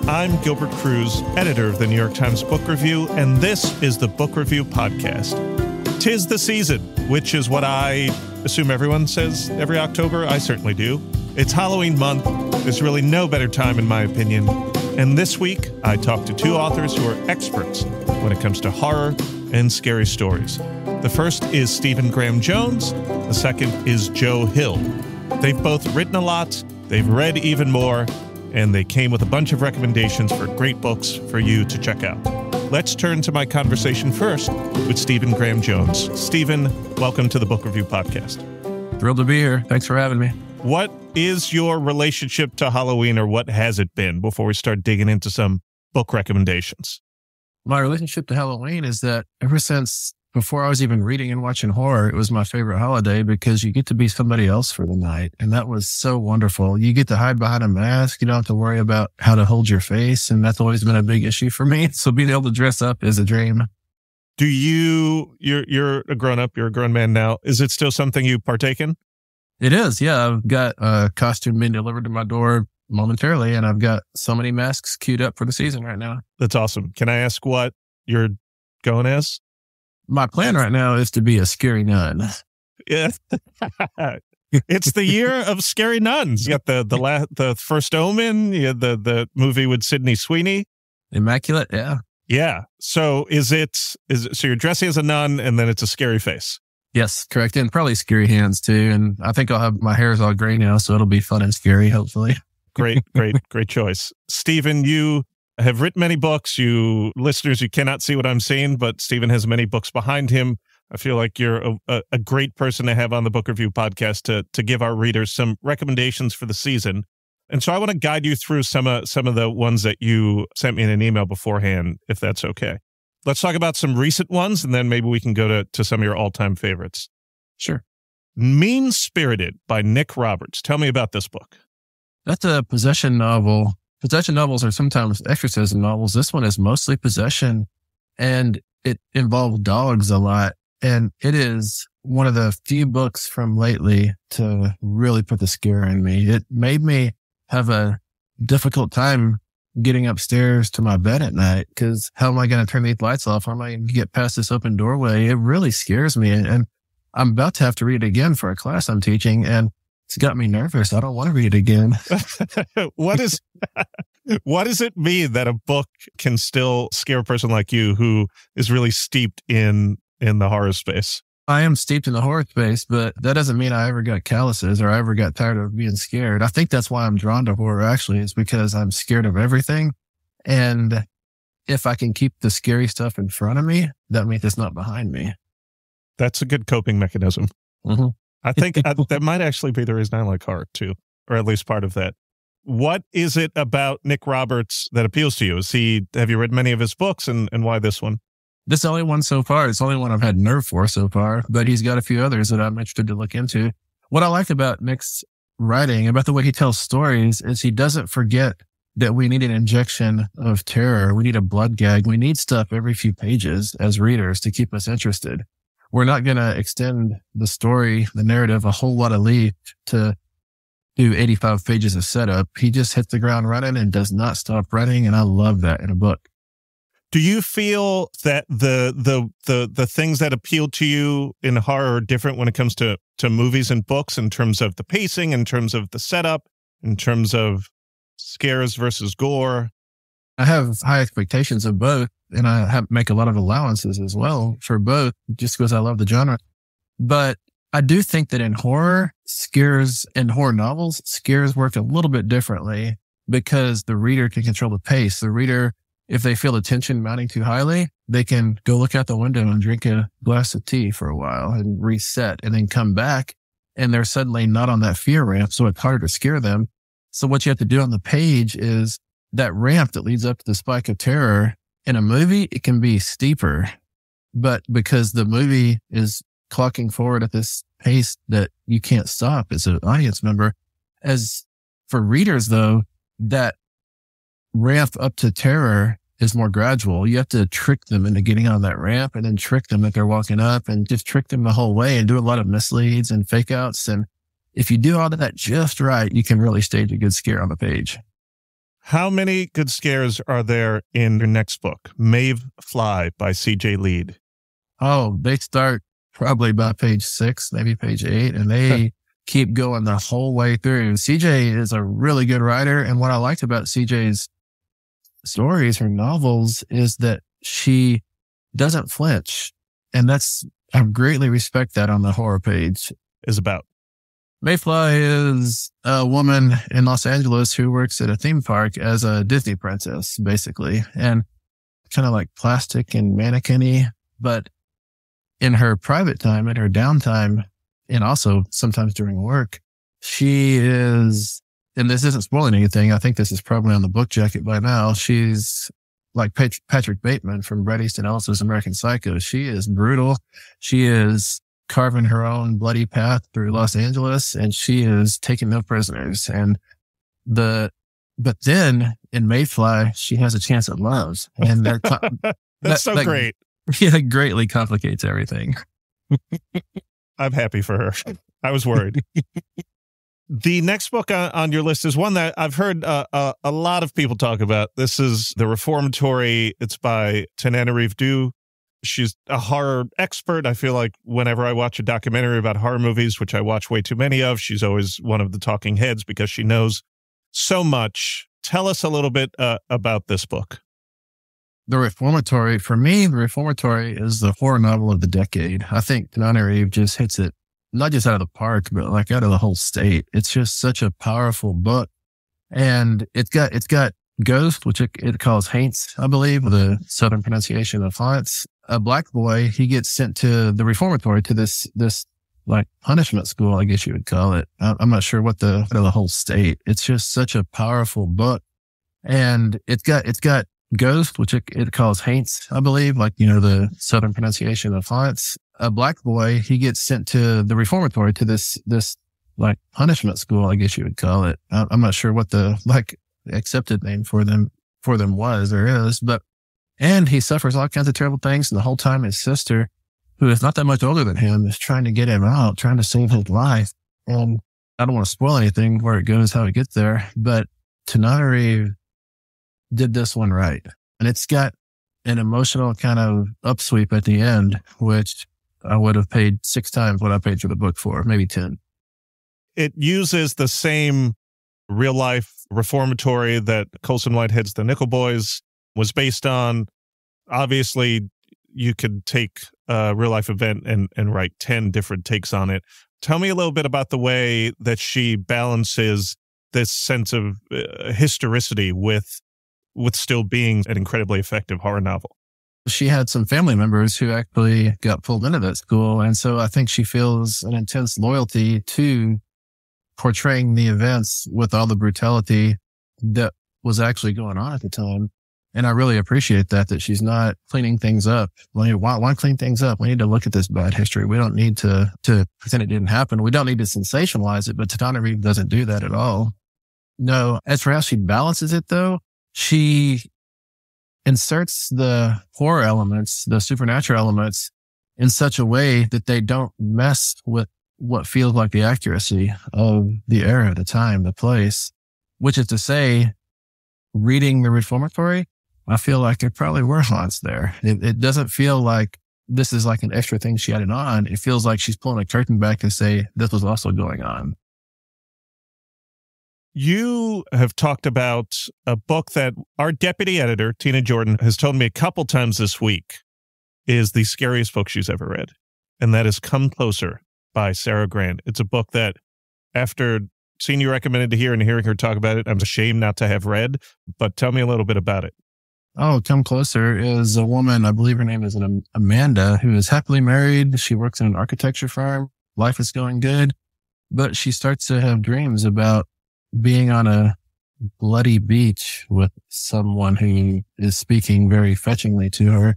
I'm Gilbert Cruz, editor of the New York Times Book Review, and this is the Book Review Podcast. 'Tis the season, which is what I assume everyone says every October. I certainly do. It's Halloween month. There's really no better time, in my opinion. And this week, I talked to two authors who are experts when it comes to horror and scary stories. The first is Stephen Graham Jones. The second is Joe Hill. They've both written a lot. They've read even more. And they came with a bunch of recommendations for great books for you to check out. Let's turn to my conversation first with Stephen Graham Jones. Stephen, welcome to the Book Review Podcast. Thrilled to be here. Thanks for having me. What is your relationship to Halloween, or what has it been, before we start digging into some book recommendations? My relationship to Halloween is that ever since before I was even reading and watching horror, it was my favorite holiday because you get to be somebody else for the night. And that was so wonderful. You get to hide behind a mask. You don't have to worry about how to hold your face. And that's always been a big issue for me. So being able to dress up is a dream. Do you're a grown up, you're a grown man now. Is it still something you partake in? It is. Yeah. I've got a costume being delivered to my door momentarily, and I've got so many masks queued up for the season right now. That's awesome. Can I ask what you're going as? My plan right now is to be a scary nun. Yeah. It's the year of scary nuns. You got the First Omen, you had the movie with Sydney Sweeney. Immaculate, yeah. Yeah. So so you're dressing as a nun and then it's a scary face. Yes, correct. And probably scary hands too. And I think I'll have my hair's all gray now, so it'll be fun and scary, hopefully. Great choice. Stephen, you have written many books. You listeners, you cannot see what I'm saying, but Stephen has many books behind him. I feel like you're a great person to have on the Book Review Podcast to give our readers some recommendations for the season. And so I want to guide you through some of the ones that you sent me in an email beforehand, if that's okay. Let's talk about some recent ones, and then maybe we can go to some of your all-time favorites. Sure. Mean-Spirited by Nick Roberts. Tell me about this book. That's a possession novel. Possession novels are sometimes exorcism novels. This one is mostly possession, and it involves dogs a lot. And it is one of the few books from lately to really put the scare in me. It made me have a difficult time getting upstairs to my bed at night because how am I going to turn these lights off? How am I going to get past this open doorway? It really scares me. And I'm about to have to read it again for a class I'm teaching, and it's got me nervous. I don't want to read it again. What does it mean that a book can still scare a person like you who is really steeped in the horror space? I am steeped in the horror space, but that doesn't mean I ever got calluses or I ever got tired of being scared. I think that's why I'm drawn to horror, actually, is because I'm scared of everything. And if I can keep the scary stuff in front of me, that means it's not behind me. That's a good coping mechanism. Mm-hmm. I think that might actually be the reason I like horror too, or at least part of that. What is it about Nick Roberts that appeals to you? Have you read many of his books, and why this one? This is the only one so far. It's the only one I've had nerve for so far, but he's got a few others that I'm interested to look into. What I like about Nick's writing, about the way he tells stories, is he doesn't forget that we need an injection of terror. We need a blood gag. We need stuff every few pages as readers to keep us interested. We're not going to extend the story, the narrative, a whole lot of leap to do 85 pages of setup. He just hits the ground running and does not stop running, and I love that in a book. Do you feel that the things that appeal to you in horror are different when it comes to movies and books, in terms of the pacing, in terms of the setup, in terms of scares versus gore? I have high expectations of both, and I make a lot of allowances as well for both, just because I love the genre. But I do think that in horror, scares and horror novels, scares work a little bit differently because the reader can control the pace. The reader, if they feel the tension mounting too highly, they can go look out the window and drink a glass of tea for a while and reset and then come back, and they're suddenly not on that fear ramp, so it's harder to scare them. So what you have to do on the page is that ramp that leads up to the spike of terror. In a movie, it can be steeper, but because the movie is clocking forward at this pace that you can't stop as an audience member. As for readers, though, that ramp up to terror is more gradual. You have to trick them into getting on that ramp and then trick them that they're walking up and just trick them the whole way and do a lot of misleads and fake outs. And if you do all of that just right, you can really stage a good scare on the page. How many good scares are there in your next book, Maeve Fly by CJ Leede? Oh, they start probably by page 6, maybe page 8, and they keep going the whole way through. CJ is a really good writer. And what I liked about CJ's stories, her novels, is that she doesn't flinch. And I greatly respect that on the horror page. Is about? Maeve Fly is a woman in Los Angeles who works at a theme park as a Disney princess, basically, and kind of like plastic and mannequin-y. But in her private time, in her downtime, and also sometimes during work, she is, and this isn't spoiling anything, I think this is probably on the book jacket by now, she's like Patrick Bateman from Bret Easton Ellis's American Psycho. She is brutal. She is carving her own bloody path through Los Angeles, and she is taking no prisoners. But then in Maeve Fly, she has a chance at love, and that's so great. Yeah, it greatly complicates everything. I'm happy for her. I was worried. The next book on your list is one that I've heard a lot of people talk about. This is The Reformatory. It's by Tananarive Due. She's a horror expert. I feel like whenever I watch a documentary about horror movies, which I watch way too many of, she's always one of the talking heads because she knows so much. Tell us a little bit about this book. The Reformatory, for me, The Reformatory is the horror novel of the decade. I think Tananarive just hits it, not just out of the park, but like out of the whole state. It's just such a powerful book. And it's got Ghost, which it calls Haints, I believe, the southern pronunciation of Haunts. A black boy, he gets sent to the Reformatory, to this like punishment school, I guess you would call it. I'm not sure what the whole state. It's just such a powerful book. And it's got Ghost, which it calls Haints, I believe, like, the southern pronunciation of Haunts. A black boy, he gets sent to the Reformatory, to this like punishment school, I guess you would call it. I'm not sure what the like accepted name for them was or is, and he suffers all kinds of terrible things. And the whole time his sister, who is not that much older than him, is trying to get him out, trying to save his life. And I don't want to spoil anything where it goes, how it gets there, but Tananarive did this one right. And it's got an emotional kind of upsweep at the end, which I would have paid 6 times what I paid for the book for, maybe 10. It uses the same real life reformatory that Colson Whitehead's The Nickel Boys was based on. Obviously, you could take a real life event and write 10 different takes on it. Tell me a little bit about the way that she balances this sense of historicity with still being an incredibly effective horror novel. She had some family members who actually got pulled into that school. And so I think she feels an intense loyalty to portraying the events with all the brutality that was actually going on at the time. And I really appreciate that she's not cleaning things up. Why clean things up? We need to look at this bad history. We don't need to pretend it didn't happen. We don't need to sensationalize it, but Tananarive doesn't do that at all. No, as for how she balances it though, she inserts the horror elements, the supernatural elements, in such a way that they don't mess with what feels like the accuracy of the era, the time, the place, which is to say, reading The Reformatory, I feel like there probably were haunts there. It doesn't feel like this is like an extra thing she added on. It feels like she's pulling a curtain back to say this was also going on. You have talked about a book that our deputy editor, Tina Jordan, has told me a couple times this week is the scariest book she's ever read. And that is Come Closer by Sara Gran. It's a book that, after seeing you recommended to hear and hearing her talk about it, I'm ashamed not to have read, but tell me a little bit about it. Oh, Come Closer is a woman, I believe her name is Amanda, who is happily married. She works in an architecture firm. Life is going good, but she starts to have dreams about being on a bloody beach with someone who is speaking very fetchingly to her.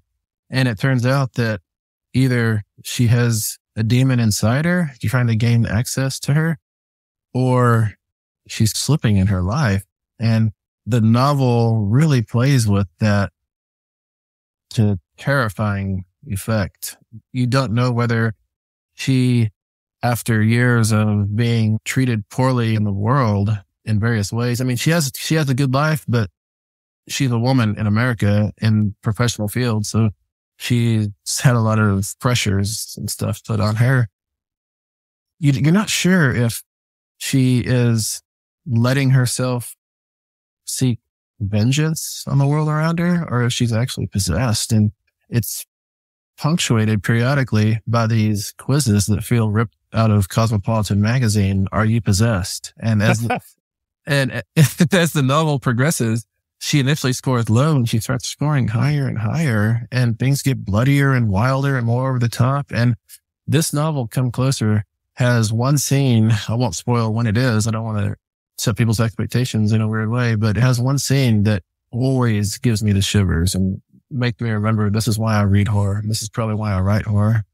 And it turns out that either she has a demon inside her trying to gain access to her, or she's slipping in her life. And the novel really plays with that to terrifying effect. You don't know whether she, after years of being treated poorly in the world, in various ways. I mean, she has a good life, but she's a woman in America in professional field. So she's had a lot of pressures and stuff put on her. You're not sure if she is letting herself seek vengeance on the world around her or if she's actually possessed. And it's punctuated periodically by these quizzes that feel ripped out of Cosmopolitan magazine. Are you possessed? And as the novel progresses, she initially scores low and she starts scoring higher and higher, and things get bloodier and wilder and more over the top. And this novel, Come Closer, has one scene. I won't spoil when it is. I don't want to set people's expectations in a weird way, but it has one scene that always gives me the shivers and make me remember this is why I read horror. This is probably why I write horror.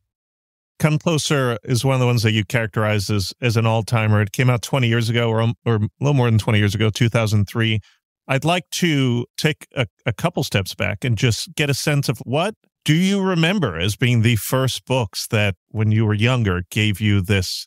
Come Closer is one of the ones that you characterize as an all-timer. It came out 20 years ago, or a little more than 20 years ago, 2003. I'd like to take a couple steps back and just get a sense of what do you remember as being the first books that, when you were younger, gave you this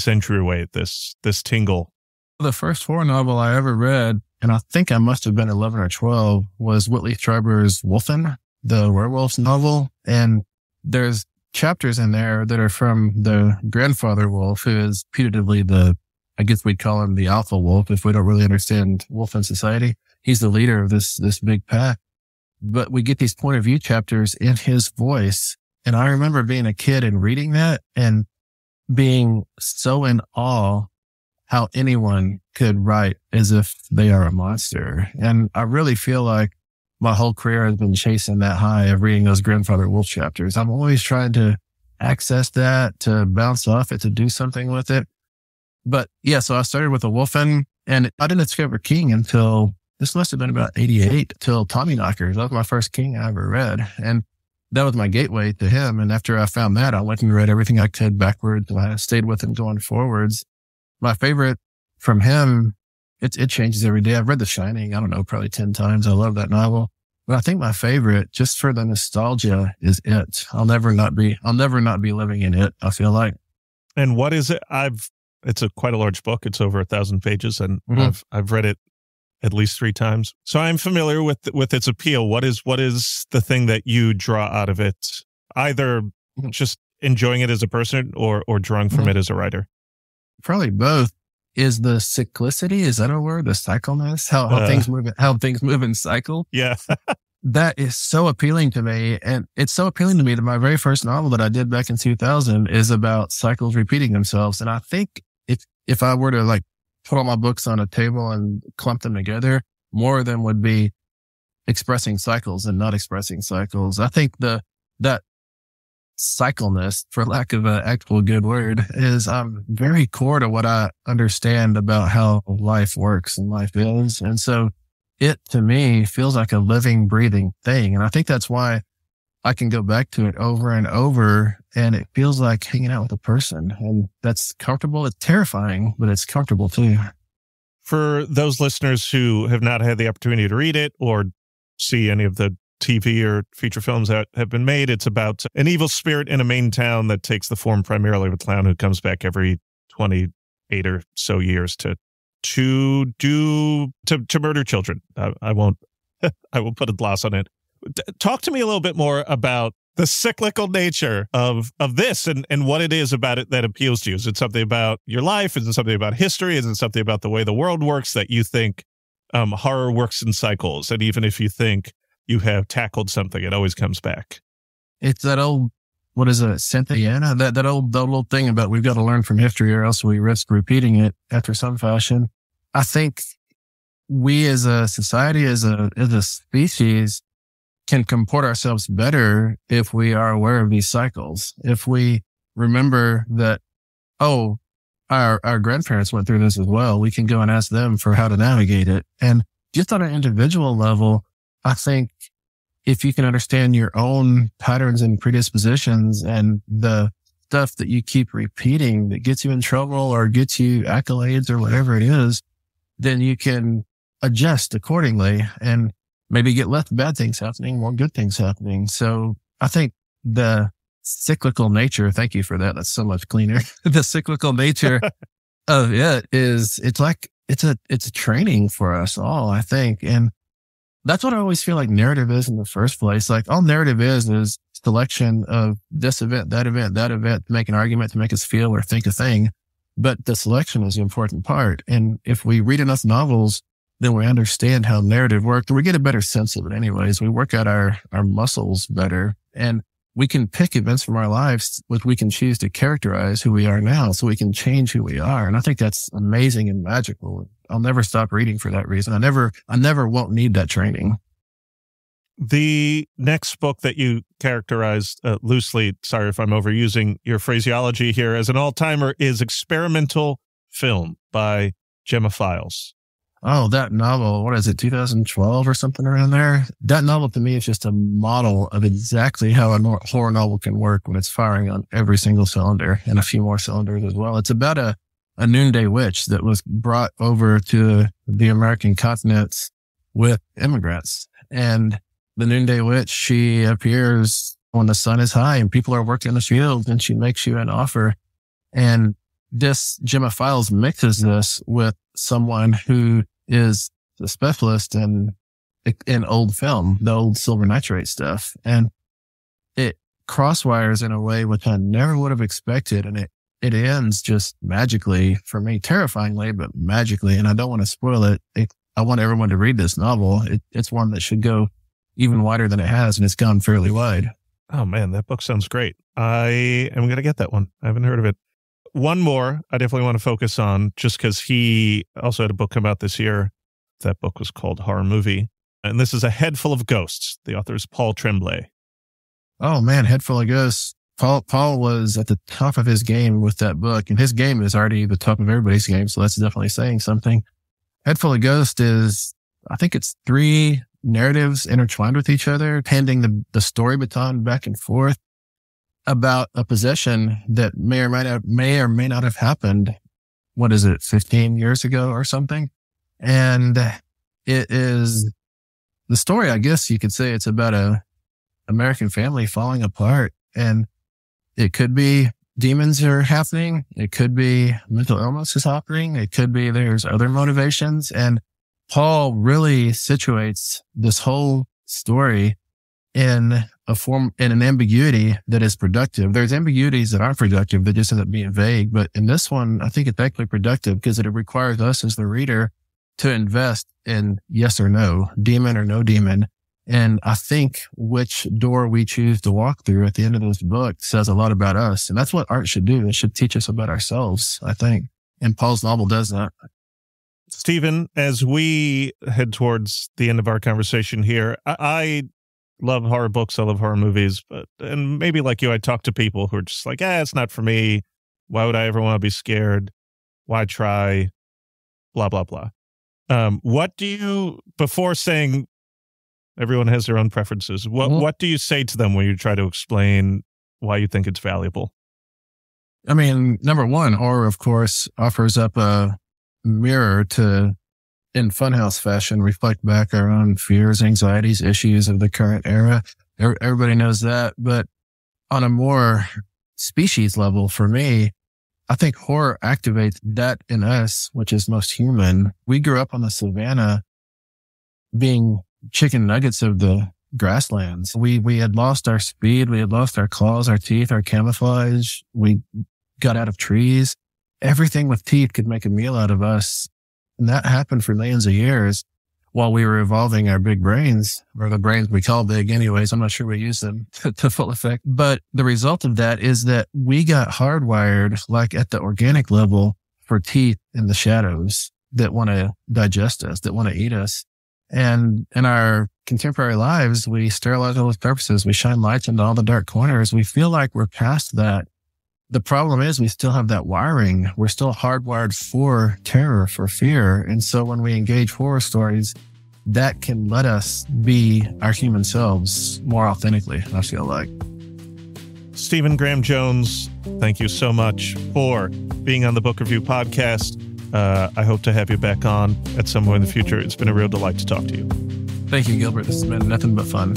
entryway, this tingle? The first horror novel I ever read, and I think I must have been 11 or 12, was Whitley Strieber's Wolfen, the werewolves novel. And there's chapters in there that are from the grandfather wolf, who is putatively I guess we'd call him the alpha wolf if we don't really understand wolf in society. He's the leader of this big pack. But we get these point of view chapters in his voice. And I remember being a kid and reading that and being so in awe how anyone could write as if they are a monster. And I really feel like my whole career has been chasing that high of reading those grandfather wolf chapters. I'm always trying to access that, to bounce off it, to do something with it. But yeah, so I started with a Wolfen, and I didn't discover King until this must have been about 88, till Tommyknockers. That was my first King I ever read. And that was my gateway to him. And after I found that, I went and read everything I could backwards. I stayed with him going forwards. My favorite from him, it changes every day. I've read The Shining, I don't know, probably 10 times. I love that novel. But I think my favorite, just for the nostalgia, is It. I'll never not be living in It, I feel like. And what is it? It's quite a large book. It's over 1,000 pages, and I've read it at least 3 times. So I'm familiar with its appeal. What is the thing that you draw out of it? Either just enjoying it as a person or drawing from it as a writer? Probably both. Is the cyclicity, is that a word? The cycleness? How things move in cycle? Yeah. That is so appealing to me. And it's so appealing to me that my very first novel that I did back in 2000 is about cycles repeating themselves. And I think if I were to put all my books on a table and clump them together, more of them would be expressing cycles and not expressing cycles. I think that cycleness, for lack of an actual good word, is very core to what I understand about how life works and life is. And so it, to me, feels like a living, breathing thing. And I think that's why I can go back to it over and over, and it feels like hanging out with a person. And that's comfortable. It's terrifying, but it's comfortable too. For those listeners who have not had the opportunity to read it or see any of the TV or feature films that have been made, it's about an evil spirit in a Maine town that takes the form primarily of a clown who comes back every 28 or so years to murder children. I won't put a gloss on it. Talk to me a little bit more about the cyclical nature of this and what it is about it that appeals to you. Is it something about your life? Is it something about history? Is it something about the way the world works that you think horror works in cycles? And even if you think you have tackled something, it always comes back. It's that old, what is it, Cynthiana? That old thing about we've got to learn from history or else we risk repeating it after some fashion. I think we as a society, as a species, can comport ourselves better if we are aware of these cycles. If we remember that, our grandparents went through this as well, we can go and ask them for how to navigate it. And just on an individual level, I think if you can understand your own patterns and predispositions and the stuff that you keep repeating that gets you in trouble or gets you accolades or whatever it is, then you can adjust accordingly and maybe get less bad things happening, more good things happening. So I think the cyclical nature, thank you for that. That's so much cleaner. The cyclical nature of it is, it's like it's a training for us all, I think. And that's what I always feel like narrative is in the first place. Like all narrative is selection of this event, that event, to make an argument, to make us feel or think a thing. But the selection is the important part. And if we read enough novels, then we understand how narrative works. We get a better sense of it anyways. We work out our muscles better, and we can pick events from our lives, which we can choose to characterize who we are now, so we can change who we are. And I think that's amazing and magical. I'll never stop reading for that reason. I never won't need that training. The next book that you characterized loosely, sorry if I'm overusing your phraseology here, as an all-timer is Experimental Film by Gemma Files. Oh, that novel, what is it, 2012 or something around there? That novel to me is just a model of exactly how a horror novel can work when it's firing on every single cylinder and a few more cylinders as well. It's about a noonday witch that was brought over to the American continents with immigrants. And the noonday witch, she appears when the sun is high and people are working in the fields, and she makes you an offer. And this Gemma Files mixes this with someone who is a specialist in old film, the old silver nitrate stuff. And it crosswires in a way which I never would have expected. And it ends just magically for me, terrifyingly, but magically. And I don't want to spoil it. I want everyone to read this novel. It's one that should go even wider than it has, and it's gone fairly wide. Oh man, that book sounds great. I am going to get that one. I haven't heard of it. One more I definitely want to focus on, just because he also had a book come out this year. That book was called Horror Movie. And this is A Head Full of Ghosts. The author is Paul Tremblay. Oh man, Head Full of Ghosts. Paul was at the top of his game with that book, and his game is already the top of everybody's game. So that's definitely saying something. Head Full of Ghosts is, I think it's 3 narratives intertwined with each other, handing the story baton back and forth about a possession that may or may not have happened. What is it, 15 years ago or something? And it is the story, I guess you could say it's about a American family falling apart, and it could be demons are happening. It could be mental illness is happening. It could be there's other motivations. And Paul really situates this whole story in an ambiguity that is productive. There's ambiguities that aren't productive that just end up being vague. But in this one, I think it's actually productive because it requires us as the reader to invest in yes or no, demon or no demon. And I think which door we choose to walk through at the end of this book says a lot about us. And that's what art should do. It should teach us about ourselves, I think. And Paul's novel does that. Stephen, as we head towards the end of our conversation here, I love horror books. I love horror movies. And maybe like you, I talk to people who are just like, it's not for me. Why would I ever want to be scared? Why try? Blah, blah, blah. What do you, before saying everyone has their own preferences, what do you say to them when you try to explain why you think it's valuable? I mean, number one, horror, of course, offers up a mirror to, in funhouse fashion, reflect back our own fears, anxieties, issues of the current era. Everybody knows that. But on a more species level, for me, I think horror activates that in us, which is most human. We grew up on the savannah being chicken nuggets of the grasslands. We had lost our speed. We had lost our claws, our teeth, our camouflage. We got out of trees. Everything with teeth could make a meal out of us. And that happened for millions of years while we were evolving our big brains, or the brains we call big anyways. I'm not sure we use them to full effect. But the result of that is that we got hardwired, like at the organic level, for teeth in the shadows that want to digest us, that want to eat us. And in our contemporary lives, we sterilize all those purposes. We shine lights into all the dark corners. We feel like we're past that. The problem is we still have that wiring. We're still hardwired for terror, for fear. And so when we engage horror stories, that can let us be our human selves more authentically, I feel like. Stephen Graham Jones, thank you so much for being on the Book Review podcast. I hope to have you back on at some point in the future. It's been a real delight to talk to you. Thank you, Gilbert. This has been nothing but fun.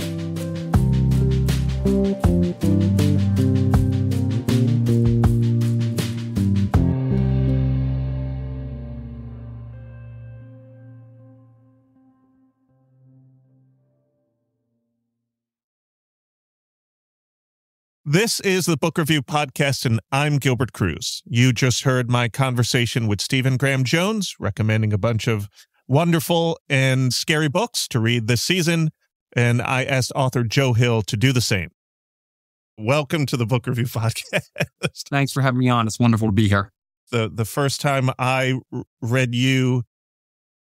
This is the Book Review Podcast, and I'm Gilbert Cruz. You just heard my conversation with Stephen Graham Jones, recommending a bunch of wonderful and scary books to read this season, and I asked author Joe Hill to do the same. Welcome to the Book Review Podcast. Thanks for having me on. It's wonderful to be here. The first time I read you,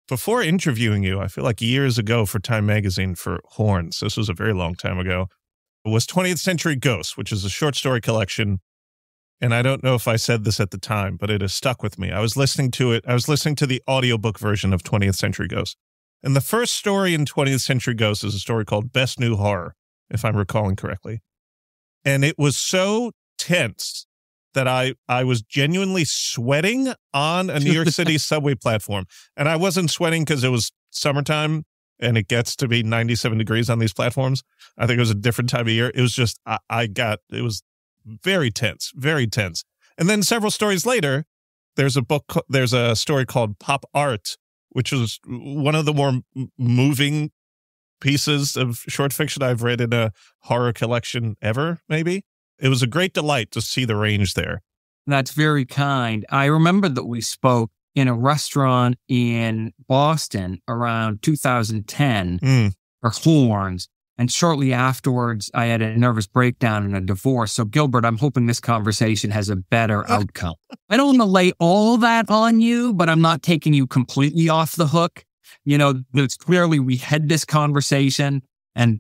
before interviewing you, I feel like years ago for Time Magazine for Horns, this was a very long time ago, was 20th Century Ghosts, which is a short story collection. And I don't know if I said this at the time, but it has stuck with me. I was listening to it. I was listening to the audiobook version of 20th Century Ghosts. And the first story in 20th Century Ghosts is a story called Best New Horror, if I'm recalling correctly. And it was so tense that I was genuinely sweating on a New York City subway platform. And I wasn't sweating because it was summertime and it gets to be 97 degrees on these platforms. I think it was a different time of year. It was just, it was very tense, very tense. And then several stories later, there's a story called Pop Art, which was one of the more moving pieces of short fiction I've read in a horror collection ever, maybe. It was a great delight to see the range there. That's very kind. I remember that we spoke in a restaurant in Boston around 2010 for Horns. And shortly afterwards, I had a nervous breakdown and a divorce. So, Gilbert, I'm hoping this conversation has a better outcome. I don't want to lay all that on you, but I'm not taking you completely off the hook. You know, it's clearly we had this conversation, and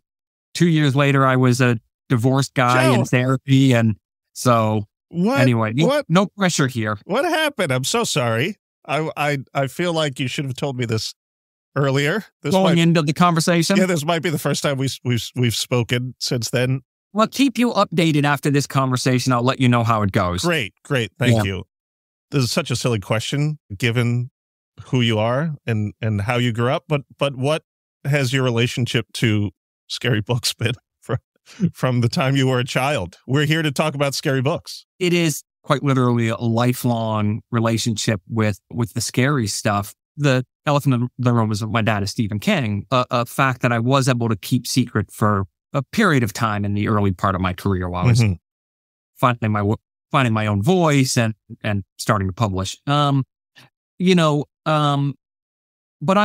2 years later, I was a divorced guy in therapy. And so, anyway, no pressure here. What happened? I'm so sorry. I feel like you should have told me this earlier. Into the conversation? Yeah, this might be the first time we've spoken since then. Well, keep you updated after this conversation. I'll let you know how it goes. Great. Thank you. This is such a silly question, given who you are and how you grew up. But what has your relationship to scary books been from the time you were a child? We're here to talk about scary books. It is quite literally a lifelong relationship with the scary stuff. The elephant in the room was my dad is Stephen King, a fact that I was able to keep secret for a period of time in the early part of my career while I was finding my own voice and starting to publish. But I'm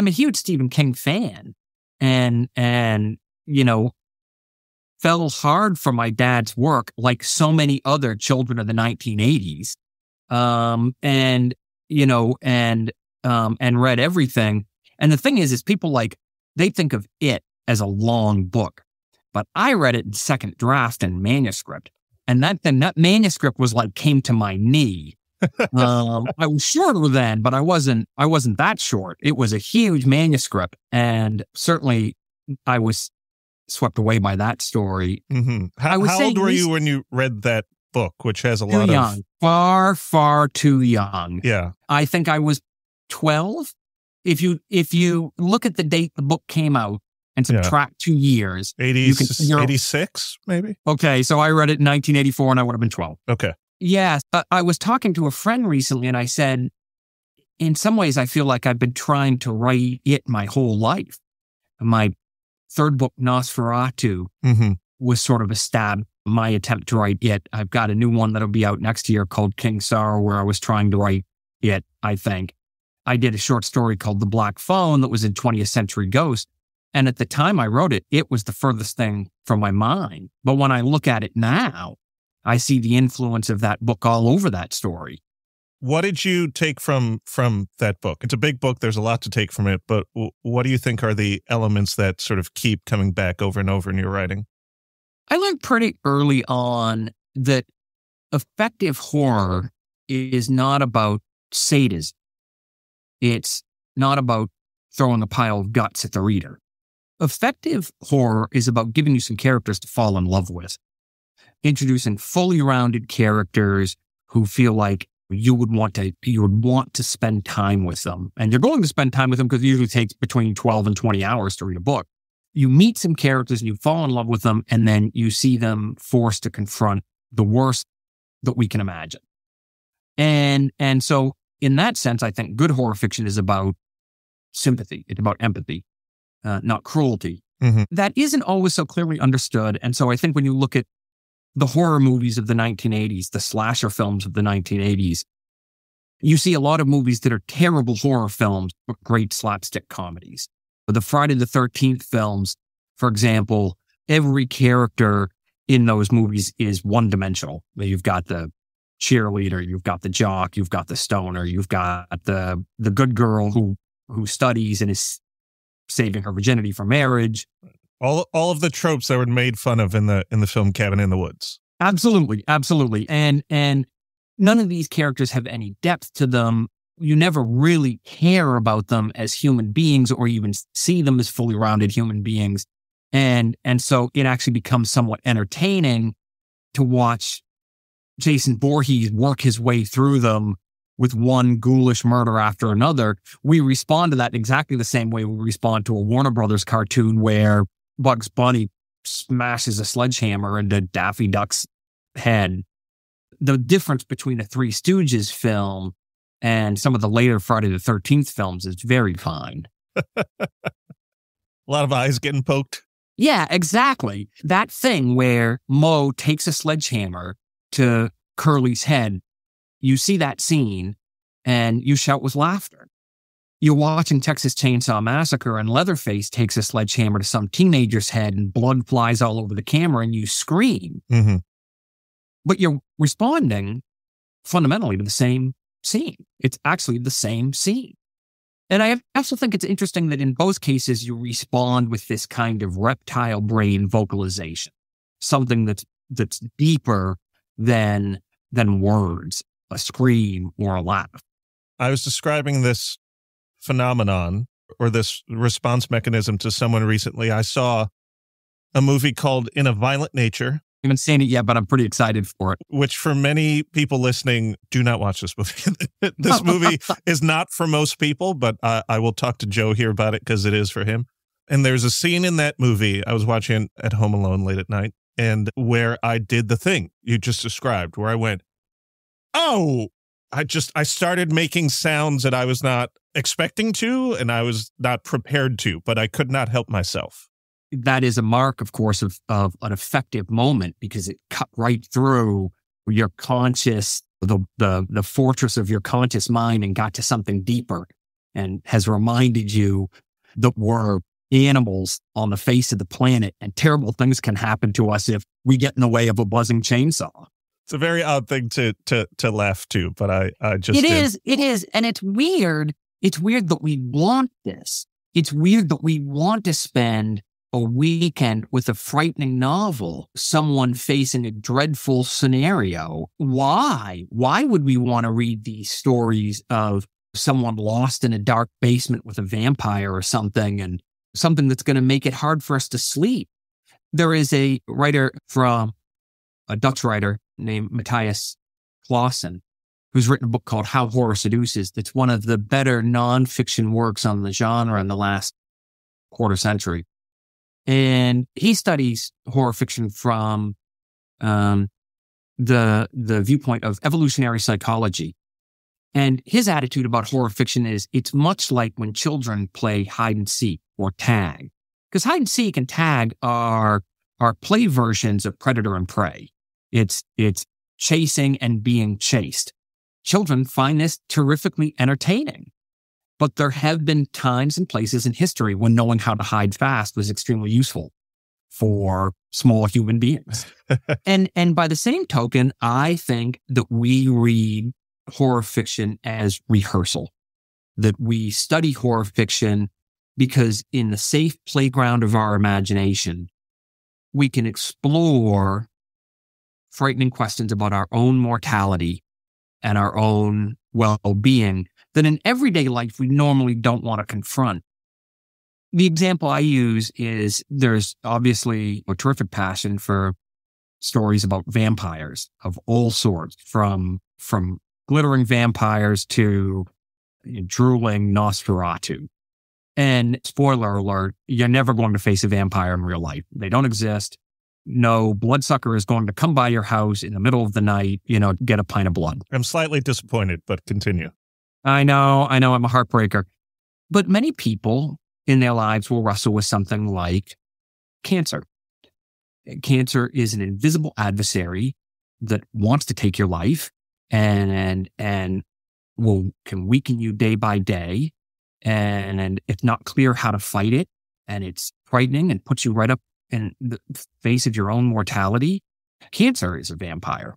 a huge Stephen King fan and fell hard for my dad's work like so many other children of the 1980s. And read everything. And the thing is people they think of it as a long book, but I read it in second draft and manuscript. And that manuscript was came to my knee. I was shorter then, but I wasn't that short. It was a huge manuscript. And certainly I was swept away by that story. Mm-hmm. How old were you when you read that book, which has a lot of... Far, far too young. Yeah. I think I was 12. If you look at the date the book came out and subtract 2 years, 86 maybe. Okay, so I read it in 1984 and I would have been 12. Okay. Yes, I was talking to a friend recently and I said, in some ways I feel like I've been trying to write it my whole life. My third book, Nosferatu, was sort of a stab. My attempt to write it. I've got a new one that'll be out next year called King Sara, where I was trying to write it, I think. I did a short story called The Black Phone that was in 20th Century Ghost. And at the time I wrote it, it was the furthest thing from my mind. But when I look at it now, I see the influence of that book all over that story. What did you take from that book? It's a big book. There's a lot to take from it. But what do you think are the elements that sort of keep coming back over and over in your writing? I learned pretty early on that effective horror is not about sadism. It's not about throwing a pile of guts at the reader. Effective horror is about giving you some characters to fall in love with, introducing fully rounded characters who feel like you would want to spend time with them. And you're going to spend time with them because it usually takes between 12 and 20 hours to read a book. You meet some characters and you fall in love with them, and then you see them forced to confront the worst that we can imagine. And so in that sense, I think good horror fiction is about sympathy. It's about empathy, not cruelty. That isn't always so clearly understood. And so I think when you look at the horror movies of the 1980s, the slasher films of the 1980s, you see a lot of movies that are terrible horror films, but great slapstick comedies. The Friday the 13th films, for example, every character in those movies is one-dimensional. You've got the cheerleader, you've got the jock, you've got the stoner, you've got the good girl who studies and is saving her virginity for marriage. All of the tropes that were made fun of in the film Cabin in the Woods. Absolutely. And none of these characters have any depth to them. You never really care about them as human beings or even see them as fully rounded human beings. And so it actually becomes somewhat entertaining to watch Jason Voorhees work his way through them with one ghoulish murder after another. We respond to that exactly the same way we respond to a Warner Brothers cartoon where Bugs Bunny smashes a sledgehammer into Daffy Duck's head. The difference between a Three Stooges film and some of the later Friday the 13th films is very fine. A lot of eyes getting poked. Yeah, exactly. That thing where Moe takes a sledgehammer to Curly's head, you see that scene and you shout with laughter. You're watching Texas Chainsaw Massacre and Leatherface takes a sledgehammer to some teenager's head and blood flies all over the camera and you scream. Mm-hmm. But you're responding fundamentally to the same scene. It's actually the same scene. And I also think it's interesting that in both cases, you respond with this kind of reptile brain vocalization, something that's deeper than words, a scream or a laugh. I was describing this phenomenon or this response mechanism to someone recently. I saw a movie called In a Violent Nature. I haven't seen it yet, but I'm pretty excited for it. Which for many people listening, do not watch this movie. This movie is not for most people, but I will talk to Joe here about it because it is for him. And there's a scene in that movie I was watching at home alone late at night and where I did the thing you just described, where I went, oh, I started making sounds that I was not expecting to and I was not prepared to, but I could not help myself. That is a mark, of course, of an effective moment because it cut right through your conscious, the fortress of your conscious mind and got to something deeper and has reminded you that we're animals on the face of the planet and terrible things can happen to us if we get in the way of a buzzing chainsaw. It's a very odd thing to laugh to, but I just It is. And it's weird. It's weird that we want this. It's weird that we want to spend a weekend with a frightening novel, someone facing a dreadful scenario. Why? Why would we want to read these stories of someone lost in a dark basement with a vampire or something and something that's going to make it hard for us to sleep? There is a Dutch writer named Matthias Clausen, who's written a book called How Horror Seduces. That's one of the better nonfiction works on the genre in the last quarter century. And he studies horror fiction from the viewpoint of evolutionary psychology. And his attitude about horror fiction is it's much like when children play hide and seek or tag. Because hide and seek and tag are play versions of predator and prey. It's chasing and being chased. Children find this terrifically entertaining. But there have been times and places in history when knowing how to hide fast was extremely useful for small human beings. And by the same token, I think that we read horror fiction as rehearsal, that we study horror fiction because in the safe playground of our imagination, we can explore frightening questions about our own mortality and our own well-being that in everyday life we normally don't want to confront. The example I use is there's obviously a terrific passion for stories about vampires of all sorts, from glittering vampires to drooling Nosferatu. And spoiler alert, you're never going to face a vampire in real life. They don't exist. No bloodsucker is going to come by your house in the middle of the night, get a pint of blood. I'm slightly disappointed, but continue. I know, I'm a heartbreaker. But many people in their lives will wrestle with something like cancer. Cancer is an invisible adversary that wants to take your life and can weaken you day by day. And it's not clear how to fight it. And it's frightening and puts you right up in the face of your own mortality. Cancer is a vampire.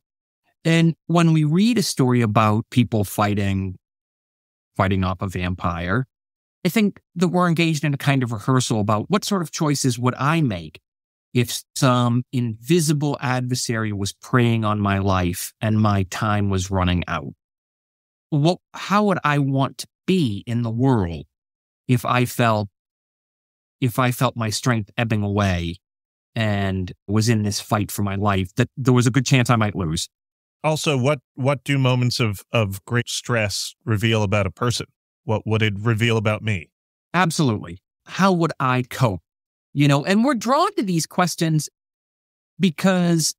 And when we read a story about people fighting off a vampire, I think that we're engaged in a kind of rehearsal about what sort of choices would I make if some invisible adversary was preying on my life and my time was running out. How would I want to be in the world if I felt my strength ebbing away and was in this fight for my life that there was a good chance I might lose? Also, what do moments of great stress reveal about a person? What would it reveal about me? Absolutely. How would I cope? And we're drawn to these questions because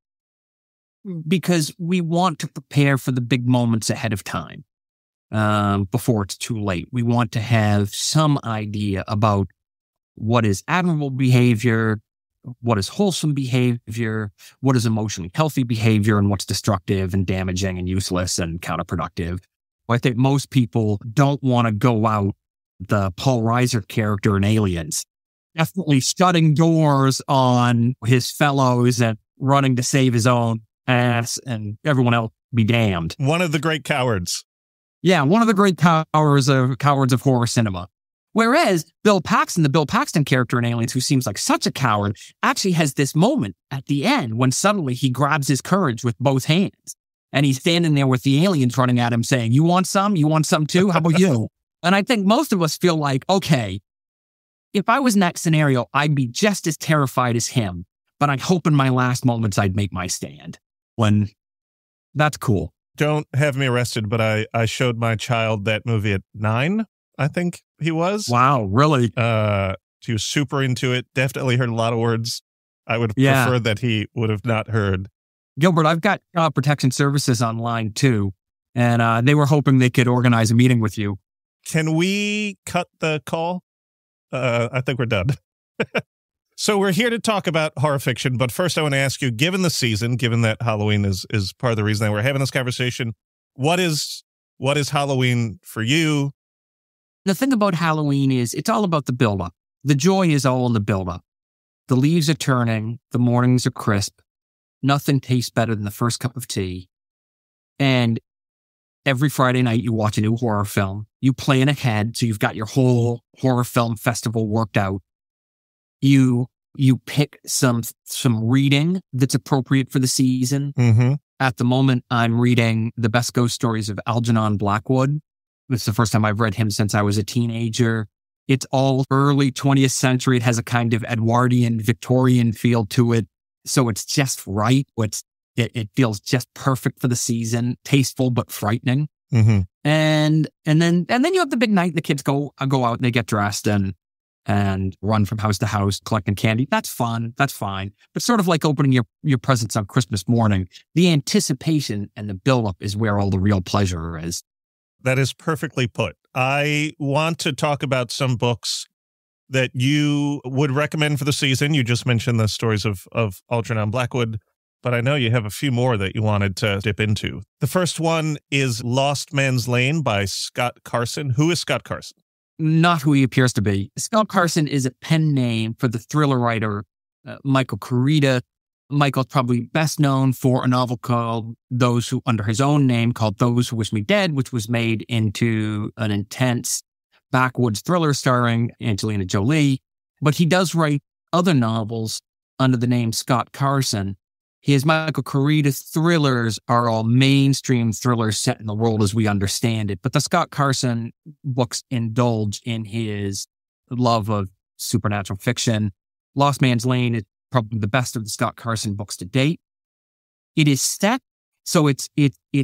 we want to prepare for the big moments ahead of time, before it's too late. We want to have some idea about what is admirable behavior, what is wholesome behavior, what is emotionally healthy behavior, and what's destructive and damaging and useless and counterproductive. I think most people don't want to go out the Paul Reiser character in Aliens, definitely shutting doors on his fellows and running to save his own ass and everyone else be damned. One of the great cowards. Yeah, one of the great cowards of horror cinema. Whereas the Bill Paxton character in Aliens, who seems like such a coward, actually has this moment at the end when suddenly he grabs his courage with both hands. And he's standing there with the aliens running at him saying, "You want some? You want some too? How about you?" And I think most of us feel like, okay, if I was in that scenario, I'd be just as terrified as him. But I hope in my last moments I'd make my stand. When that's cool. Don't have me arrested, but I showed my child that movie at 9, I think he was. Wow, really? He was super into it. Definitely heard a lot of words I would have preferred that he would have not heard. Gilbert, I've got Child Protection Services online too, and they were hoping they could organize a meeting with you. Can we cut the call? I think we're done. So we're here to talk about horror fiction, but first I want to ask you, given the season, given that Halloween is part of the reason that we're having this conversation, what is Halloween for you? The thing about Halloween is it's all about the buildup. The joy is all in the buildup. The leaves are turning. The mornings are crisp. Nothing tastes better than the first cup of tea. And every Friday night you watch a new horror film. You plan ahead, so you've got your whole horror film festival worked out. You pick some reading that's appropriate for the season. Mm-hmm. At the moment, I'm reading The Best Ghost Stories of Algernon Blackwood. It's the first time I've read him since I was a teenager. It's all early 20th century. It has a kind of Edwardian, Victorian feel to it. So it's just right. It feels just perfect for the season, tasteful but frightening. Mm-hmm. And then you have the big night. The kids go out and they get dressed and run from house to house collecting candy. That's fun. That's fine. But sort of like opening your presents on Christmas morning, the anticipation and the buildup is where all the real pleasure is. That is perfectly put. I want to talk about some books that you would recommend for the season. You just mentioned the stories of Algernon Blackwood, but I know you have a few more that you wanted to dip into. The first one is Lost Man's Lane by Scott Carson. Who is Scott Carson? Not who he appears to be. Scott Carson is a pen name for the thriller writer Michael Kurita. Michael's probably best known for a novel called Those Who, under his own name, called Those Who Wish Me Dead, which was made into an intense backwoods thriller starring Angelina Jolie. But he does write other novels under the name Scott Carson. His Michael Kurita thrillers are all mainstream thrillers set in the world as we understand it. But the Scott Carson books indulge in his love of supernatural fiction. Lost Man's Lane is probably the best of the Scott Carson books to date. It is set, so it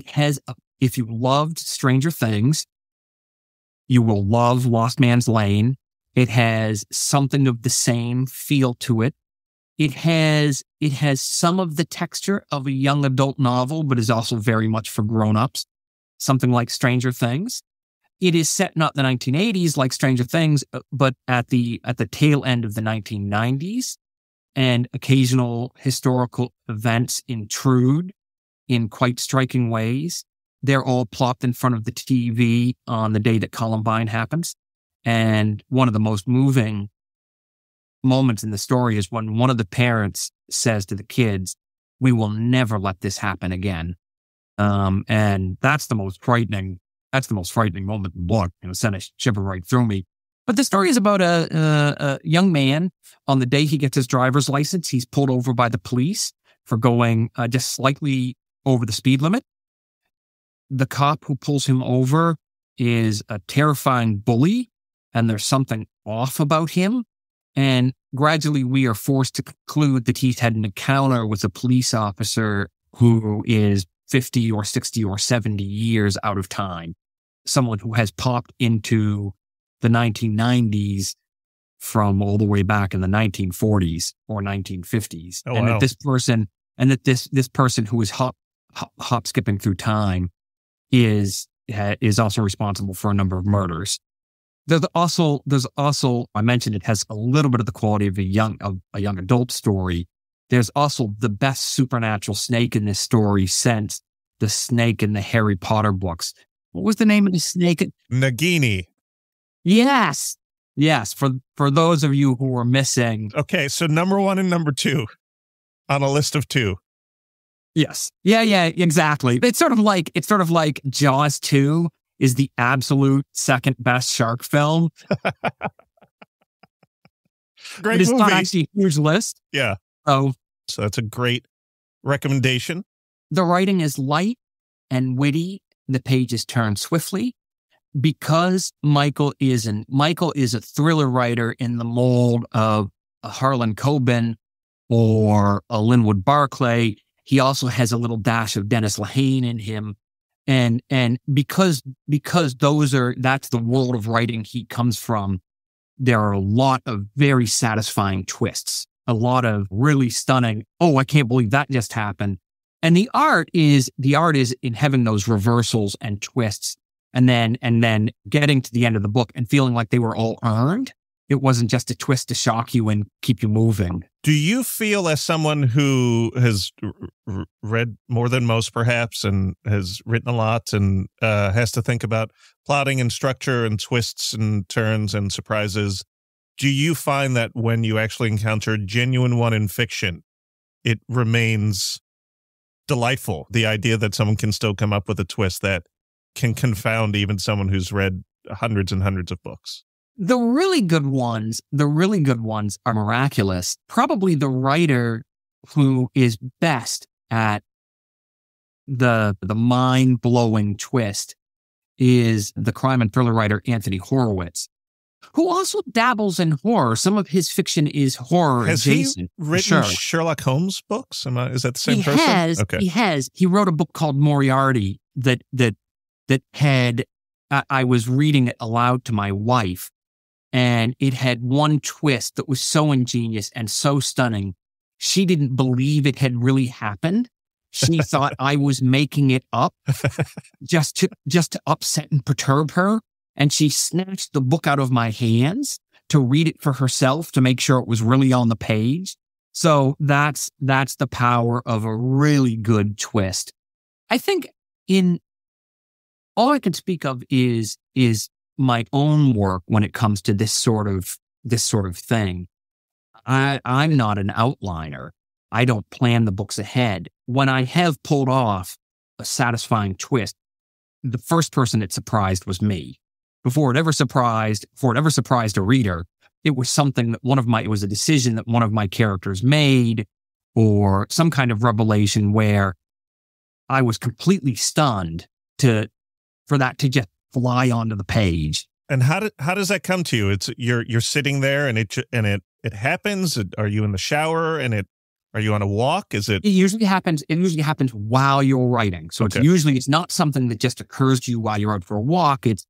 has, if you loved Stranger Things, you will love Lost Man's Lane. It has something of the same feel to it. It has some of the texture of a young adult novel, but is also very much for grown-ups, something like Stranger Things. It is set not the 1980s like Stranger Things, but at the tail end of the 1990s. and occasional historical events intrude in quite striking ways. They're all plopped in front of the TV on the day that Columbine happens. And one of the most moving moments in the story is when one of the parents says to the kids, "We will never let this happen again." And that's the most frightening moment in the book. Sent a shiver right through me. But the story is about a young man. On the day he gets his driver's license, he's pulled over by the police for going just slightly over the speed limit. The cop who pulls him over is a terrifying bully, and there's something off about him. And gradually we are forced to conclude that he's had an encounter with a police officer who is 50 or 60 or 70 years out of time. Someone who has popped into the 1990s from all the way back in the 1940s or 1950s. Oh, and wow. that this person who is hop skipping through time is also responsible for a number of murders. There's also, I mentioned it has a little bit of the quality of a young adult story. There's also the best supernatural snake in this story since the snake in the Harry Potter books. What was the name of the snake? Nagini. Yes. For those of you who were missing. Okay, so number 1 and number 2 on a list of 2. Yes. Yeah, exactly. It's sort of like Jaws 2 is the absolute second best shark film. Great it's movie. not actually a huge list. Yeah. So that's a great recommendation. The writing is light and witty. The pages turn swiftly because Michael is a thriller writer in the mold of a Harlan Coben or a Linwood Barclay. He also has a little dash of Dennis Lehane in him. And because that's the world of writing he comes from, there are a lot of very satisfying twists, a lot of really stunning, "Oh, I can't believe that just happened." And the art is in having those reversals and twists and then getting to the end of the book and feeling like they were all earned. It wasn't just a twist to shock you and keep you moving. Do you feel, as someone who has read more than most perhaps and has written a lot and has to think about plotting and structure and twists and turns and surprises, do you find that when you actually encounter a genuine one in fiction, it remains delightful? The idea that someone can still come up with a twist that can confound even someone who's read hundreds and hundreds of books. The really good ones are miraculous. Probably the writer who is best at the mind-blowing twist is the crime and thriller writer Anthony Horowitz, who also dabbles in horror. Some of his fiction is horror adjacent. Has he written Sherlock Holmes books? Is that the same person? He has. He wrote a book called Moriarty that had, I was reading it aloud to my wife, and it had one twist that was so ingenious and so stunning. She didn't believe it had really happened. She thought I was making it up just to upset and perturb her. And she snatched the book out of my hands to read it for herself to make sure it was really on the page. So that's the power of a really good twist. I think all I can speak of is my own work when it comes to this sort of thing. I'm not an outliner. I don't plan the books ahead. When I have pulled off a satisfying twist, the first person it surprised was me. Before it ever surprised a reader, it was something that it was a decision that one of my characters made, or some kind of revelation where I was completely stunned for that to just fly onto the page. And how does that come to you? It's you're sitting there and it happens. Are you in the shower are you on a walk? It usually happens while you're writing. So okay. It's not something that just occurs to you while you're out for a walk. It's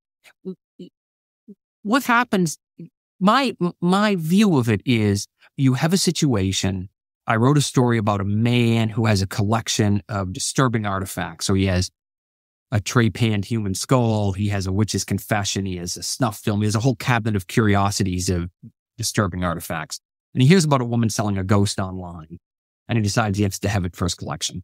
what happens. My view of it is you have a situation. I wrote a story about a man who has a collection of disturbing artifacts. So he has a tray-panned human skull. He has a witch's confession. He has a snuff film. He has a whole cabinet of curiosities of disturbing artifacts. And he hears about a woman selling a ghost online, and he decides he has to have it for his collection.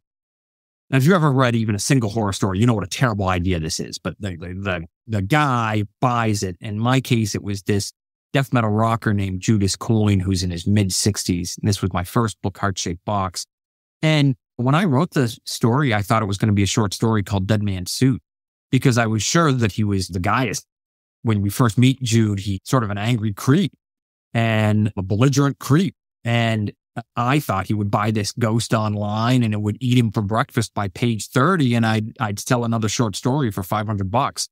Now, if you ever read even a single horror story, you know what a terrible idea this is. But the guy buys it. In my case, it was this death metal rocker named Judas Coyne, who's in his mid-60s. And this was my first book, Heart-Shaped Box. And when I wrote the story, I thought it was going to be a short story called Dead Man's Suit, because I was sure that he was the guy. When we first meet Jude, he's sort of an angry creep and a belligerent creep. And I thought he would buy this ghost online and it would eat him for breakfast by page 30, and I'd sell another short story for $500.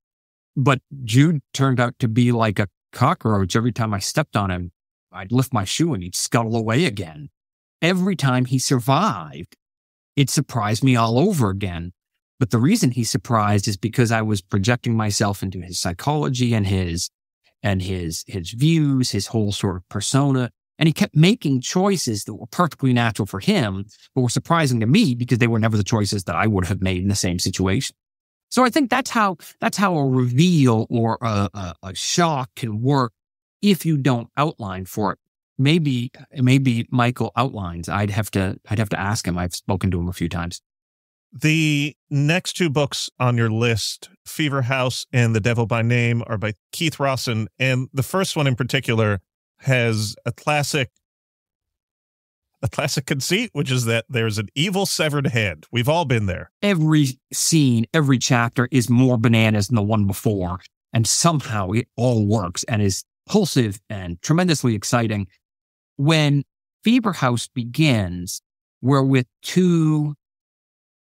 But Jude turned out to be like a cockroach. Every time I stepped on him, I'd lift my shoe and he'd scuttle away again. Every time he survived, it surprised me all over again. But the reason he surprised is because I was projecting myself into his psychology and his views, his whole sort of persona. And he kept making choices that were perfectly natural for him, but were surprising to me because they were never the choices that I would have made in the same situation. So I think that's how a reveal or a shock can work if you don't outline for it. Maybe Michael outlines. I'd have to ask him. I've spoken to him a few times. The next two books on your list, Fever House and The Devil by Name, are by Keith Rosson. And the first one in particular has a classic conceit, which is that there's an evil severed head. We've all been there. Every scene, every chapter is more bananas than the one before. And somehow it all works and is impulsive and tremendously exciting. When Fever House begins, we're with two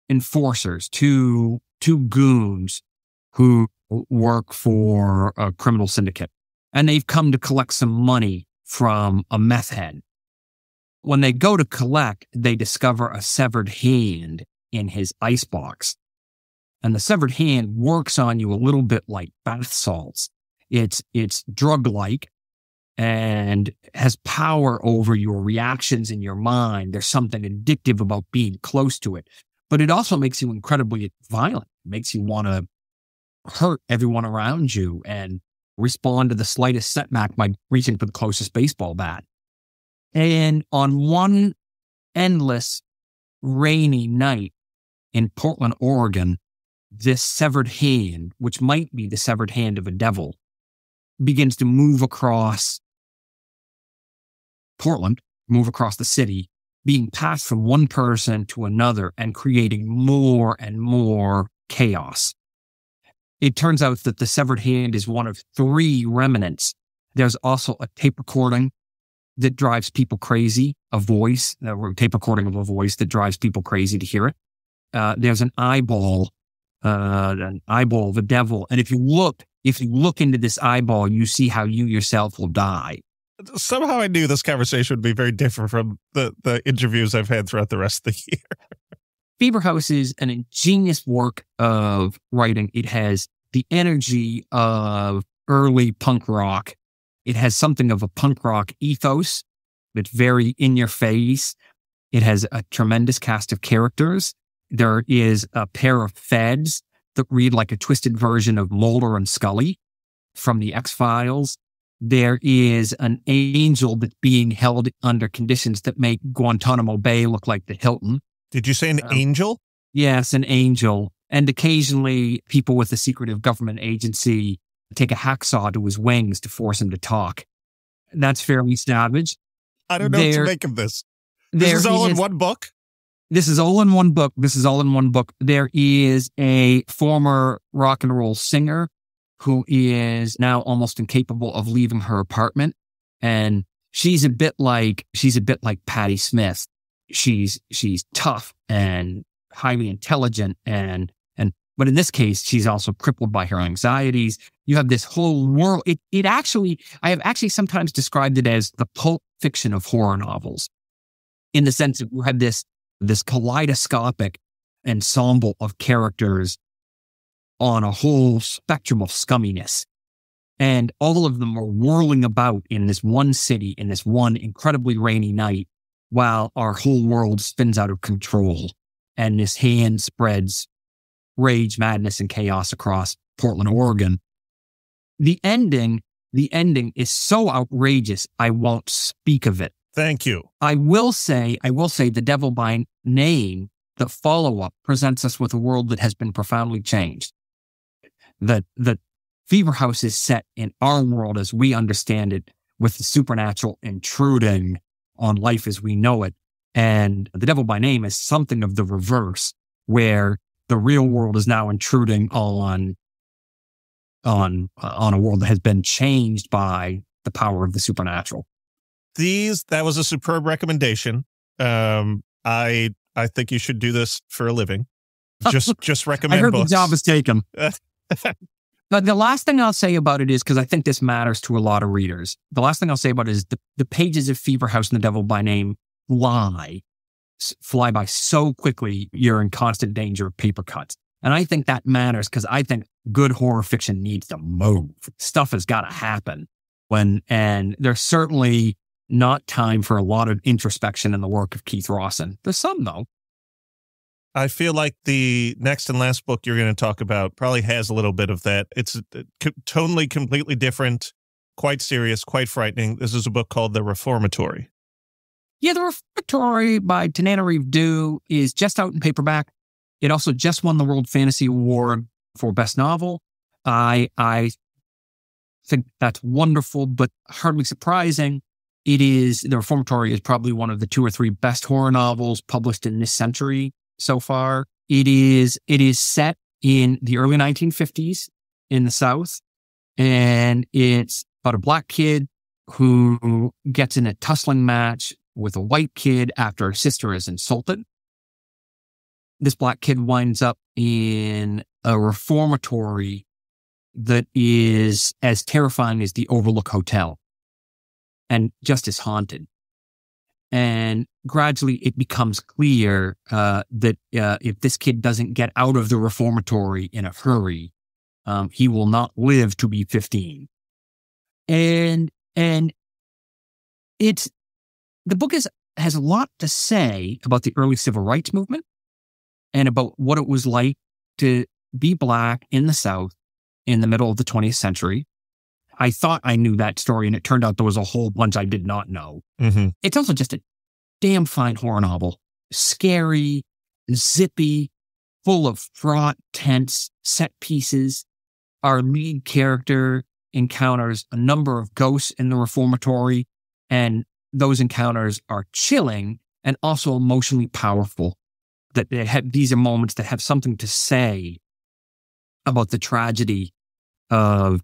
enforcers, two goons who work for a criminal syndicate. And they've come to collect some money from a meth head. When they go to collect, they discover a severed hand in his icebox. And the severed hand works on you a little bit like bath salts. It's drug-like and has power over your reactions in your mind. There's something addictive about being close to it. But it also makes you incredibly violent. It makes you want to hurt everyone around you and respond to the slightest setback by reaching for the closest baseball bat. And on one endless rainy night in Portland, Oregon, this severed hand, which might be the severed hand of a devil, begins to move across Portland, move across the city, being passed from one person to another and creating more and more chaos. It turns out that the severed hand is one of three remnants. There's also a tape recording that drives people crazy, a tape recording of a voice that drives people crazy to hear it. There's an eyeball of the devil. And if you look into this eyeball, you see how you yourself will die. Somehow I knew this conversation would be very different from the interviews I've had throughout the rest of the year. Fever House is an ingenious work of writing. It has the energy of early punk rock. It has something of a punk rock ethos. It's very in your face. It has a tremendous cast of characters. There is a pair of feds that read like a twisted version of Mulder and Scully from the X-Files. There is an angel that's being held under conditions that make Guantanamo Bay look like the Hilton. Did you say an angel? Yes, an angel. And occasionally people with a secretive government agency take a hacksaw to his wings to force him to talk. That's fairly savage. I don't know what to make of this. This is all in one book? This is all in one book. There is a former rock and roll singer who is now almost incapable of leaving her apartment. And she's a bit like Patti Smith. She's tough and highly intelligent but in this case, she's also crippled by her anxieties. You have this whole world. I have actually sometimes described it as the Pulp Fiction of horror novels, in the sense that you have this kaleidoscopic ensemble of characters on a whole spectrum of scumminess. And all of them are whirling about in this one city, in this one incredibly rainy night, while our whole world spins out of control. And this hand spreads rage, madness, and chaos across Portland, Oregon. The ending is so outrageous, I won't speak of it. Thank you. I will say, The Devil by Name, the follow-up, presents us with a world that has been profoundly changed. The Fever House is set in our world as we understand it, with the supernatural intruding on life as we know it. And The Devil by Name is something of the reverse, where the real world is now intruding on a world that has been changed by the power of the supernatural. That was a superb recommendation. I think you should do this for a living. Just recommend I heard books. The job is taken. But the last thing I'll say about it is, because I think this matters to a lot of readers, the last thing I'll say about it is the pages of Fever House and The Devil by Name fly by so quickly, you're in constant danger of paper cuts. And I think that matters because I think good horror fiction needs to move. Stuff has got to happen. And there's certainly not time for a lot of introspection in the work of Keith Rosson. There's some, though. I feel like the next and last book you're going to talk about probably has a little bit of that. It's tonally completely different, quite serious, quite frightening. This is a book called The Reformatory. Yeah, The Reformatory by Tananarive Due is just out in paperback. It also just won the World Fantasy Award for Best Novel. I think that's wonderful, but hardly surprising. The Reformatory is probably one of the 2 or 3 best horror novels published in this century so far. It is set in the early 1950s in the South, and it's about a black kid who gets in a tussling match with a white kid after her sister is insulted. This black kid winds up in a reformatory that is as terrifying as the Overlook Hotel and just as haunted. And gradually it becomes clear that if this kid doesn't get out of the reformatory in a hurry, he will not live to be 15. And the book has a lot to say about the early civil rights movement and about what it was like to be black in the South in the middle of the 20th century. I thought I knew that story, and it turned out there was a whole bunch I did not know. Mm-hmm. It's also just a damn fine horror novel. Scary, zippy, full of fraught, tense set pieces. Our lead character encounters a number of ghosts in the reformatory, and those encounters are chilling and also emotionally powerful. That these are moments that have something to say about the tragedy of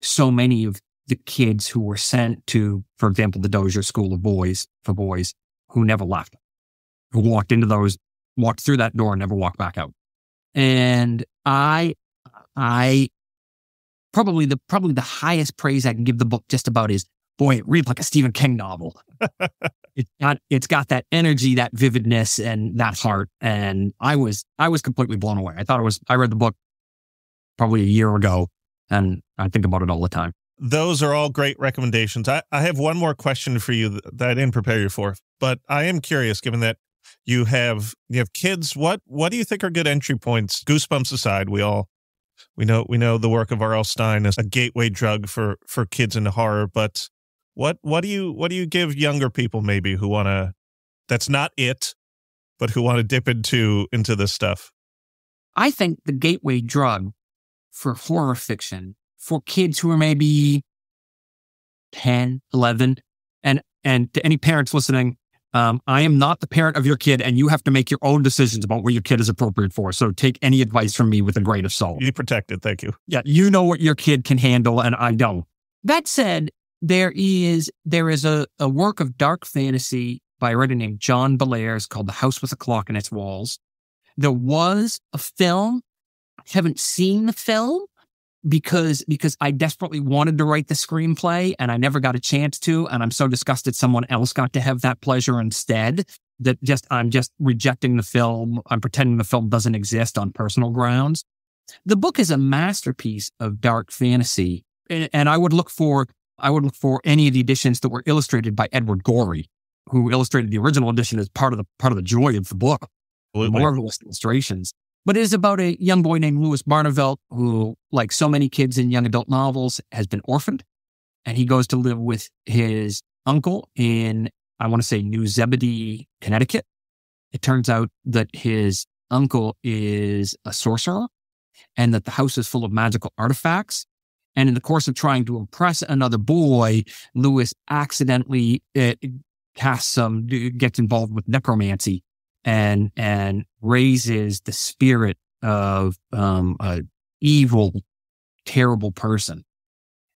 so many of the kids who were sent to, for example, the Dozier School of Boys for boys who never left, who walked through that door and never walked back out. And I probably the highest praise I can give the book just about is, boy, it reads like a Stephen King novel. It's got that energy, that vividness, and that heart. And I was completely blown away. I read the book probably a year ago, and I think about it all the time. Those are all great recommendations. I have one more question for you that I didn't prepare you for, but I am curious, given that you have kids, what do you think are good entry points? Goosebumps aside, we know the work of R.L. Stine as a gateway drug for kids into horror, but what do you give younger people maybe who want to, that's not it, but who want to dip into this stuff? I think the gateway drug for horror fiction for kids who are maybe 10, 11, and to any parents listening, I am not the parent of your kid, and you have to make your own decisions about what your kid is appropriate for. So take any advice from me with a grain of salt. You protected, thank you. Yeah, you know what your kid can handle, and I don't. That said, there is a work of dark fantasy by a writer named John Bellairs called The House with a Clock in Its Walls. There was a film. I haven't seen the film because I desperately wanted to write the screenplay and I never got a chance to. And I'm so disgusted someone else got to have that pleasure instead that I'm just rejecting the film. I'm pretending the film doesn't exist on personal grounds. The book is a masterpiece of dark fantasy. And I would look for any of the editions that were illustrated by Edward Gorey, who illustrated the original edition as part of the joy of the book. Marvelous illustrations. But it is about a young boy named Louis Barnevelt who, like so many kids in young adult novels, has been orphaned. And he goes to live with his uncle in I want to say New Zebedee, Connecticut. It turns out that his uncle is a sorcerer and that the house is full of magical artifacts. And in the course of trying to impress another boy, Lewis accidentally gets involved with necromancy and raises the spirit of a evil, terrible person.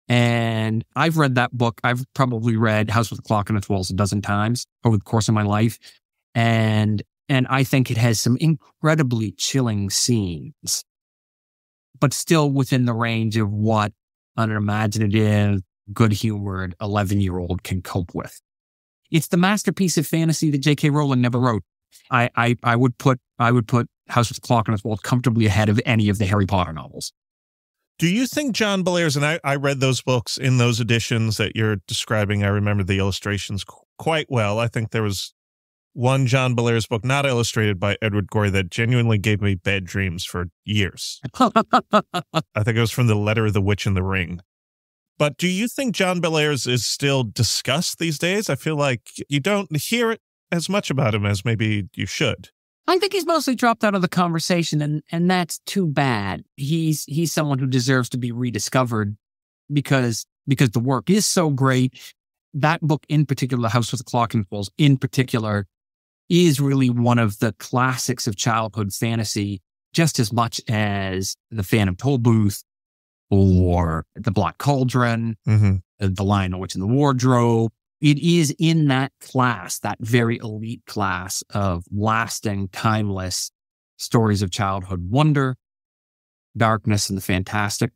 And I've read that book. I've probably read House with a Clock on Its Walls a dozen times over the course of my life. And I think it has some incredibly chilling scenes, but still within the range of what an imaginative, good-humored 11-year-old can cope with. It's the masterpiece of fantasy that J.K. Rowling never wrote. I would put House with a Clock on Its Walls comfortably ahead of any of the Harry Potter novels. Do you think John Bellairs, and I read those books in those editions that you're describing, I remember the illustrations quite well. I think there was one John Bellairs book, not illustrated by Edward Gorey, that genuinely gave me bad dreams for years. I think it was from The Letter of the Witch in the Ring. But do you think John Bellairs is still discussed these days? I feel like you don't hear it as much about him as maybe you should. I think he's mostly dropped out of the conversation, and that's too bad. He's someone who deserves to be rediscovered because the work is so great. That book in particular, The House with the Clock on Its Walls in particular, is really one of the classics of childhood fantasy, just as much as The Phantom Tollbooth or The Black Cauldron, The Lion, the Witch, and the Wardrobe. It is in that class, that very elite class of lasting, timeless stories of childhood wonder, darkness, and the fantastic.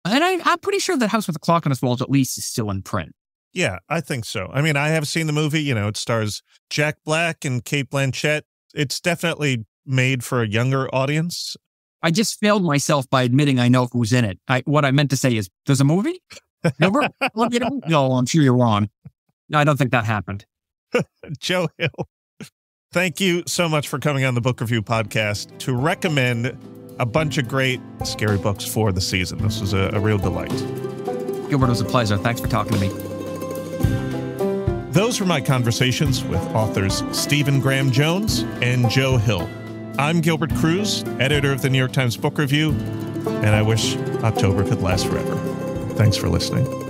And I'm pretty sure that House with the Clock on Its Walls at least is still in print. Yeah, I think so. I mean, I have seen the movie. You know, it stars Jack Black and Cate Blanchett. It's definitely made for a younger audience. I just failed myself by admitting I know who's in it. What I meant to say is, there's a movie? Never? No, I'm sure you're wrong. No, I don't think that happened. Joe Hill, thank you so much for coming on the Book Review Podcast to recommend a bunch of great scary books for the season. This was a real delight. Gilbert, it was a pleasure. Thanks for talking to me. Those were my conversations with authors Stephen Graham Jones and Joe Hill. I'm Gilbert Cruz, editor of the New York Times Book Review, and I wish October could last forever. Thanks for listening.